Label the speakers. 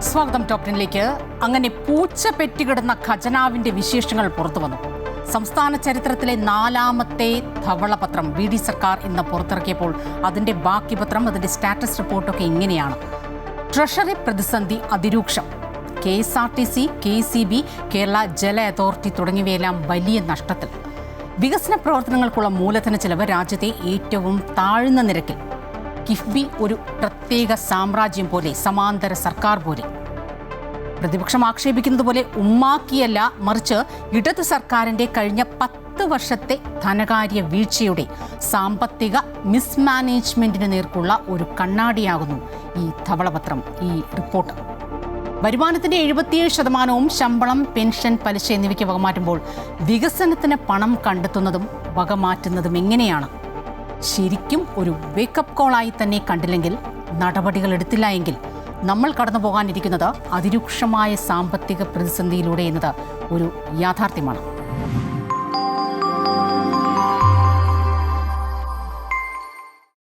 Speaker 1: സ്വാഗതം ടോപ് 10ലേക്ക്. അങ്ങനെ പൂച്ച പെറ്റുകിടന്ന ഖജനാവിന്റെ വിശേഷങ്ങൾ പുറത്തു വന്നു. സംസ്ഥാന ചരിത്രത്തിലെ 4ാമത്തെ ധവളപത്രം VD സർക്കാർ ഇന്ന് പുറത്തിറക്കിയപ്പോൾ അതിന്റെ ബാക്കി പത്രം, അതിന്റെ സ്റ്റാറ്റസ് റിപ്പോർട്ടൊക്കെ ഇങ്ങനെയാണ്. ട്രഷറി പ്രതിസന്ധി അതിരൂക്ഷം. KSRTC, KCB, കേരള ജല അതോറിറ്റി തുടങ്ങിയവയെല്ലാം വലിയ നഷ്ടത്തിൽ. വികസന പ്രവർത്തനങ്ങൾക്കുള്ള മൂലധന ചെലവ് രാജ്യത്തെ ഏറ്റവും താഴ്ന്ന നിരക്കിൽ. കിഫ്ബി ഒരു പ്രത്യേക സാമ്രാജ്യം പോലെ, സമാന്തര സർക്കാർ പോലെ. പ്രതിപക്ഷം ആക്ഷേപിക്കുന്നത് പോലെ ഉമ്മാക്കിയല്ല, മറിച്ച് ഇടതു സർക്കാരിൻ്റെ കഴിഞ്ഞ 10 വർഷത്തെ ധനകാര്യ വീഴ്ചയുടെ സാമ്പത്തിക മിസ്മാനേജ്മെന്റിന് നേർക്കുള്ള ഒരു കണ്ണാടിയാകുന്നു ഈ ധവളപത്രം, ഈ റിപ്പോർട്ട്. വരുമാനത്തിൻ്റെ 77% ശമ്പളം, പെൻഷൻ, പലിശ എന്നിവയ്ക്ക് വകമാറ്റുമ്പോൾ വികസനത്തിന് പണം കണ്ടെത്തുന്നതും വകമാറ്റുന്നതും എങ്ങനെയാണ്? ശരിക്കും ഒരു വേക്കപ്പ് കോളായി തന്നെ കണ്ടില്ലെങ്കിൽ, നടപടികൾ എടുത്തില്ല എങ്കിൽ നമ്മൾ കടന്നു പോകാനിരിക്കുന്നത് അതിരൂക്ഷമായ സാമ്പത്തിക പ്രതിസന്ധിയിലൂടെ എന്നത് ഒരു യാഥാർത്ഥ്യമാണ്.